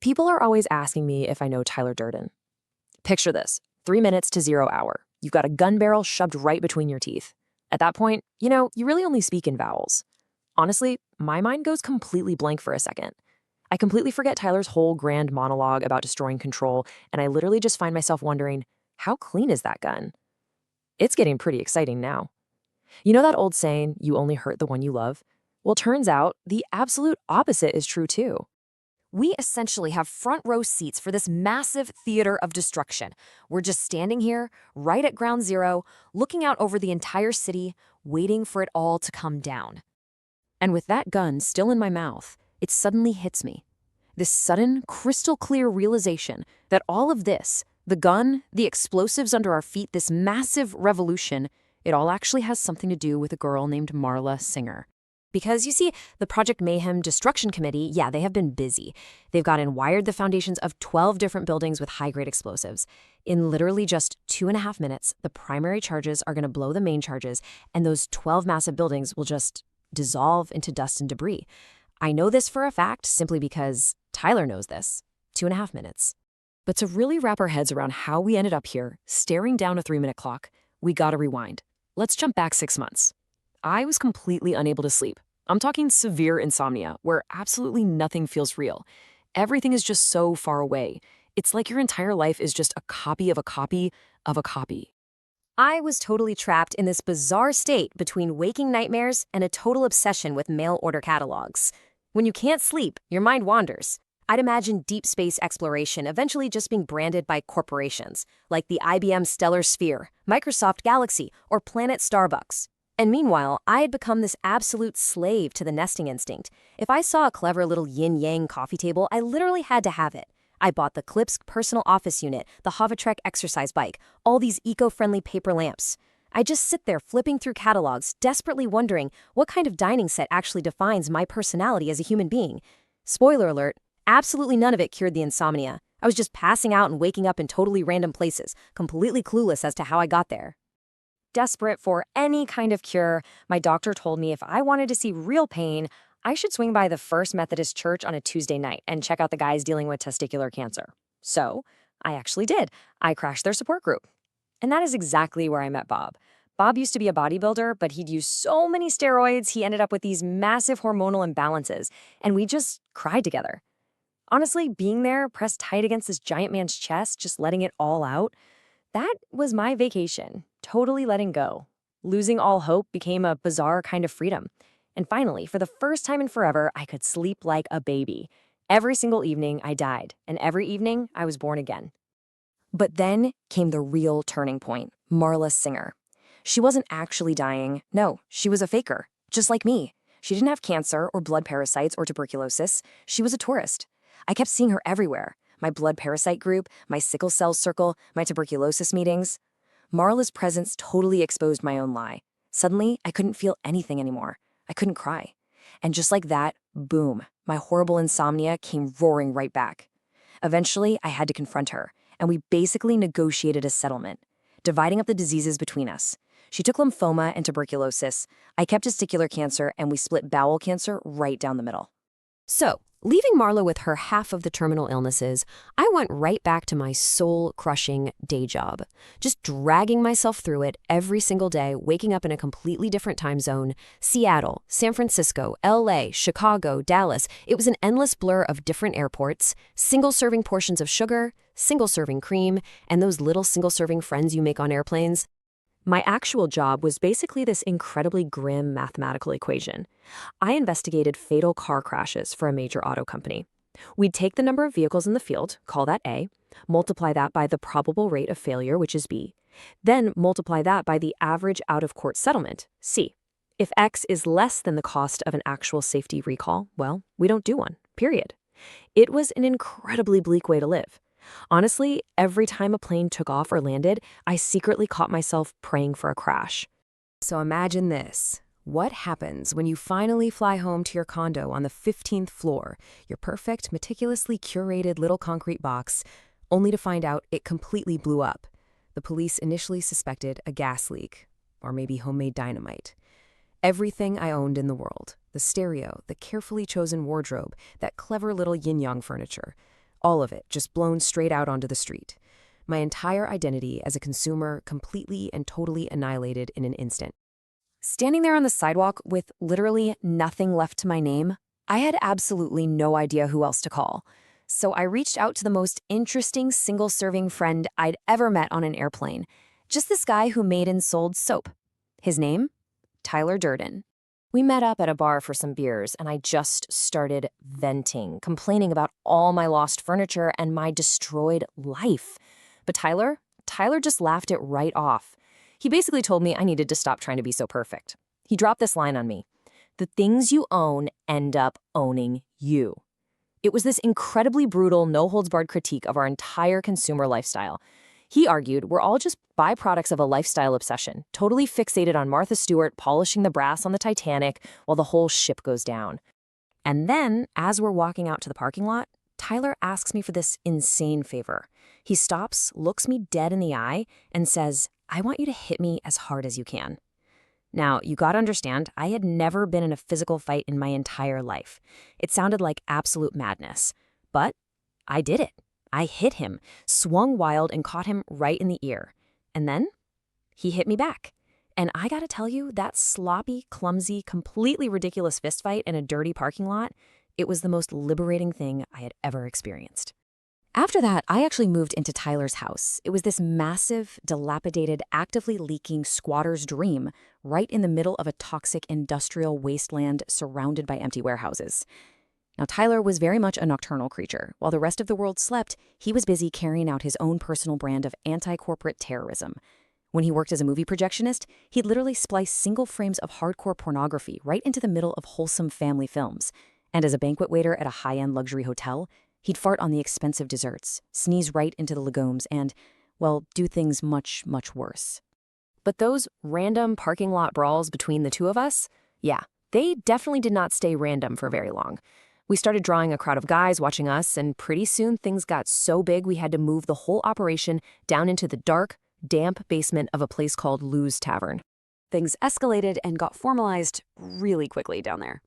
People are always asking me if I know Tyler Durden. Picture this, 3 minutes to 0 hour. You've got a gun barrel shoved right between your teeth. At that point, you really only speak in vowels. Honestly, my mind goes completely blank for a second. I completely forget Tyler's whole grand monologue about destroying control, and I literally just find myself wondering, how clean is that gun? It's getting pretty exciting now. You know that old saying, you only hurt the one you love? Well, turns out the absolute opposite is true too. We essentially have front row seats for this massive theater of destruction. We're just standing here, right at ground zero, looking out over the entire city, waiting for it all to come down. And with that gun still in my mouth, it suddenly hits me. This sudden, crystal clear realization that all of this, the gun, the explosives under our feet, this massive revolution, it all actually has something to do with a girl named Marla Singer. Because you see, the Project Mayhem Destruction Committee, they have been busy. They've gone and wired the foundations of 12 different buildings with high-grade explosives. In literally just 2.5 minutes, the primary charges are going to blow the main charges, and those 12 massive buildings will just dissolve into dust and debris. I know this for a fact simply because Tyler knows this. 2.5 minutes. But to really wrap our heads around how we ended up here, staring down a 3-minute clock, we gotta rewind. Let's jump back 6 months. I was completely unable to sleep. I'm talking severe insomnia, where absolutely nothing feels real. Everything is just so far away. It's like your entire life is just a copy of a copy of a copy. I was totally trapped in this bizarre state between waking nightmares and a total obsession with mail order catalogs. When you can't sleep, your mind wanders. I'd imagine deep space exploration eventually just being branded by corporations, like the IBM Stellar Sphere, Microsoft Galaxy, or Planet Starbucks. And meanwhile, I had become this absolute slave to the nesting instinct. If I saw a clever little yin-yang coffee table, I literally had to have it. I bought the Klipsch personal office unit, the Hovatrek exercise bike, all these eco-friendly paper lamps. I just sit there flipping through catalogs, desperately wondering what kind of dining set actually defines my personality as a human being. Spoiler alert, absolutely none of it cured the insomnia. I was just passing out and waking up in totally random places, completely clueless as to how I got there. Desperate for any kind of cure, my doctor told me if I wanted to see real pain, I should swing by the First Methodist Church on a Tuesday night and check out the guys dealing with testicular cancer. So, I actually did. I crashed their support group. And that is exactly where I met Bob. Bob used to be a bodybuilder, but he'd used so many steroids, he ended up with these massive hormonal imbalances, and we just cried together. Honestly, being there, pressed tight against this giant man's chest, just letting it all out, that was my vacation, totally letting go. Losing all hope became a bizarre kind of freedom. And finally, for the first time in forever, I could sleep like a baby. Every single evening, I died, and every evening, I was born again. But then came the real turning point, Marla Singer. She wasn't actually dying. No, she was a faker, just like me. She didn't have cancer or blood parasites or tuberculosis. She was a tourist. I kept seeing her everywhere. My blood parasite group, my sickle cell circle, my tuberculosis meetings. Marla's presence totally exposed my own lie. Suddenly, I couldn't feel anything anymore. I couldn't cry. And just like that, boom, my horrible insomnia came roaring right back. Eventually, I had to confront her, and we basically negotiated a settlement, dividing up the diseases between us. She took lymphoma and tuberculosis. I kept testicular cancer, and we split bowel cancer right down the middle. So, leaving Marla with her half of the terminal illnesses, I went right back to my soul-crushing day job, just dragging myself through it every single day, waking up in a completely different time zone. Seattle, San Francisco, LA, Chicago, Dallas. It was an endless blur of different airports, single-serving portions of sugar, single-serving cream, and those little single-serving friends you make on airplanes. My actual job was basically this incredibly grim mathematical equation. I investigated fatal car crashes for a major auto company. We'd take the number of vehicles in the field, call that A, multiply that by the probable rate of failure, which is B, then multiply that by the average out-of-court settlement, C. If X is less than the cost of an actual safety recall, well, we don't do one, period. It was an incredibly bleak way to live. Honestly, every time a plane took off or landed, I secretly caught myself praying for a crash. So imagine this. What happens when you finally fly home to your condo on the 15th floor, your perfect, meticulously curated little concrete box, only to find out it completely blew up? The police initially suspected a gas leak, or maybe homemade dynamite. Everything I owned in the world, the stereo, the carefully chosen wardrobe, that clever little yin-yang furniture, All of it just blown straight out onto the street. My entire identity as a consumer completely and totally annihilated in an instant. Standing there on the sidewalk with literally nothing left to my name, I had absolutely no idea who else to call. So I reached out to the most interesting single-serving friend I'd ever met on an airplane. Just this guy who made and sold soap. His name? Tyler Durden. We met up at a bar for some beers, and I just started venting, complaining about all my lost furniture and my destroyed life. But Tyler just laughed it right off. He basically told me I needed to stop trying to be so perfect. He dropped this line on me: "The things you own end up owning you." It was this incredibly brutal, no-holds-barred critique of our entire consumer lifestyle. He argued we're all just byproducts of a lifestyle obsession, totally fixated on Martha Stewart polishing the brass on the Titanic while the whole ship goes down. And then, as we're walking out to the parking lot, Tyler asks me for this insane favor. He stops, looks me dead in the eye, and says, "I want you to hit me as hard as you can." Now, you gotta understand, I had never been in a physical fight in my entire life. It sounded like absolute madness. But I did it. I hit him, swung wild, and caught him right in the ear. And then he hit me back. And I gotta tell you, that sloppy, clumsy, completely ridiculous fistfight in a dirty parking lot, it was the most liberating thing I had ever experienced. After that, I actually moved into Tyler's house. It was this massive, dilapidated, actively leaking squatter's dream right in the middle of a toxic industrial wasteland surrounded by empty warehouses. Now, Tyler was very much a nocturnal creature. While the rest of the world slept, he was busy carrying out his own personal brand of anti-corporate terrorism. When he worked as a movie projectionist, he'd literally splice single frames of hardcore pornography right into the middle of wholesome family films. And as a banquet waiter at a high-end luxury hotel, he'd fart on the expensive desserts, sneeze right into the legumes, and, well, do things much, much worse. But those random parking lot brawls between the two of us, yeah, they definitely did not stay random for very long. We started drawing a crowd of guys watching us, and pretty soon things got so big we had to move the whole operation down into the dark, damp basement of a place called Lou's Tavern. Things escalated and got formalized really quickly down there.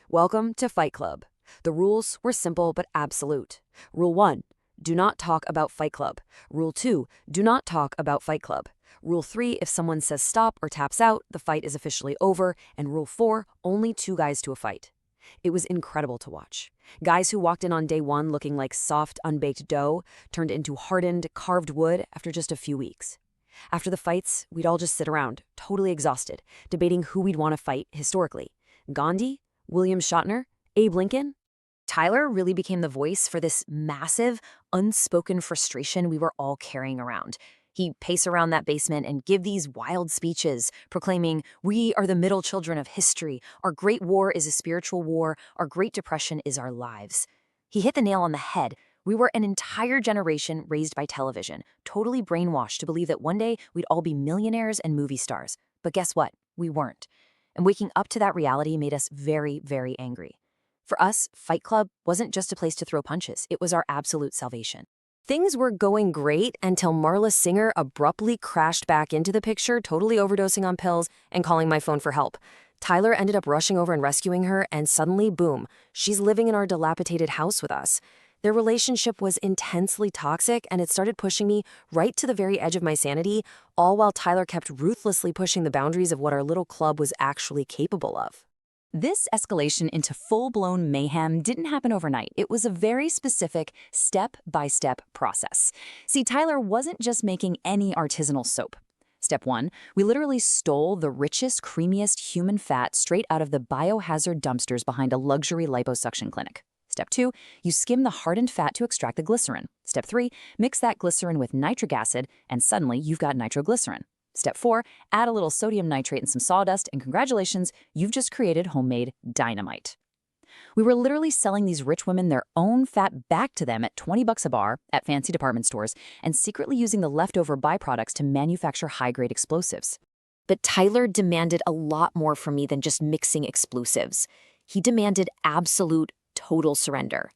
Welcome to Fight Club. The rules were simple but absolute. Rule 1, do not talk about Fight Club. Rule 2, do not talk about Fight Club. Rule 3, if someone says stop or taps out, the fight is officially over. And Rule 4, only 2 guys to a fight. It was incredible to watch. Guys who walked in on day 1 looking like soft, unbaked dough turned into hardened, carved wood after just a few weeks. After the fights, we'd all just sit around, totally exhausted, debating who we'd want to fight historically. Gandhi? William Shatner? Abe Lincoln? Tyler really became the voice for this massive, unspoken frustration we were all carrying around. He'd pace around that basement and give these wild speeches, proclaiming, "We are the middle children of history. Our Great War is a spiritual war. Our Great Depression is our lives." He hit the nail on the head. We were an entire generation raised by television, totally brainwashed to believe that one day we'd all be millionaires and movie stars. But guess what? We weren't. And waking up to that reality made us very, very angry. For us, Fight Club wasn't just a place to throw punches. It was our absolute salvation. Things were going great until Marla Singer abruptly crashed back into the picture, totally overdosing on pills and calling my phone for help. Tyler ended up rushing over and rescuing her, and suddenly, boom, she's living in our dilapidated house with us. Their relationship was intensely toxic, and it started pushing me right to the very edge of my sanity, all while Tyler kept ruthlessly pushing the boundaries of what our little club was actually capable of. This escalation into full-blown mayhem didn't happen overnight. It was a very specific, step-by-step process. See, Tyler wasn't just making any artisanal soap. Step 1, we literally stole the richest, creamiest human fat straight out of the biohazard dumpsters behind a luxury liposuction clinic. Step 2, you skim the hardened fat to extract the glycerin. Step 3, mix that glycerin with nitric acid, and suddenly you've got nitroglycerin. Step 4, add a little sodium nitrate and some sawdust, and congratulations, you've just created homemade dynamite. We were literally selling these rich women their own fat back to them at $20 a bar at fancy department stores and secretly using the leftover byproducts to manufacture high-grade explosives. But Tyler demanded a lot more from me than just mixing explosives. He demanded absolute, total surrender.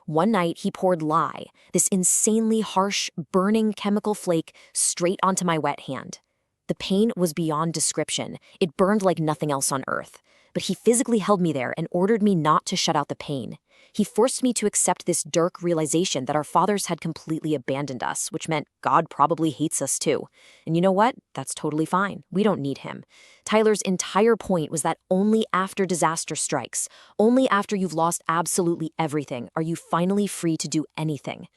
One night, he poured lye, this insanely harsh, burning chemical flake, straight onto my wet hand. The pain was beyond description. It burned like nothing else on earth. But he physically held me there and ordered me not to shut out the pain. He forced me to accept this dark realization that our fathers had completely abandoned us, which meant God probably hates us too. And you know what? That's totally fine. We don't need him. Tyler's entire point was that only after disaster strikes, only after you've lost absolutely everything, are you finally free to do anything.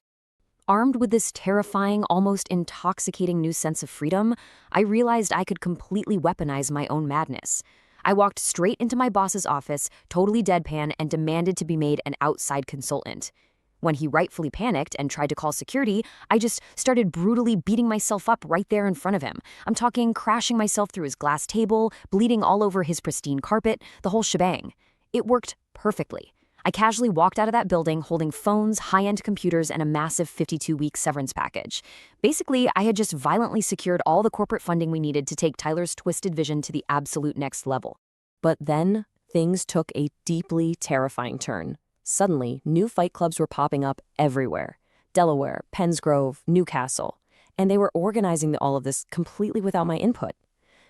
Armed with this terrifying, almost intoxicating new sense of freedom, I realized I could completely weaponize my own madness. I walked straight into my boss's office, totally deadpan, and demanded to be made an outside consultant. When he rightfully panicked and tried to call security, I just started brutally beating myself up right there in front of him. I'm talking crashing myself through his glass table, bleeding all over his pristine carpet, the whole shebang. It worked perfectly. I casually walked out of that building holding phones, high-end computers, and a massive 52-week severance package. Basically, I had just violently secured all the corporate funding we needed to take Tyler's twisted vision to the absolute next level. But then, things took a deeply terrifying turn. Suddenly, new fight clubs were popping up everywhere. Delaware, Pennsgrove, Newcastle. And they were organizing all of this completely without my input.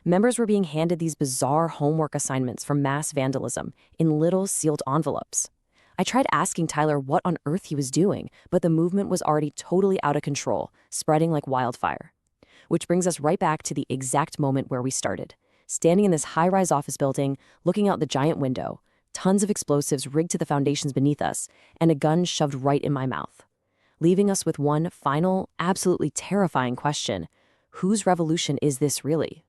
Members were being handed these bizarre homework assignments for mass vandalism in little sealed envelopes. I tried asking Tyler what on earth he was doing, but the movement was already totally out of control, spreading like wildfire. Which brings us right back to the exact moment where we started. Standing in this high-rise office building, looking out the giant window, tons of explosives rigged to the foundations beneath us, and a gun shoved right in my mouth. Leaving us with one final, absolutely terrifying question: whose revolution is this really?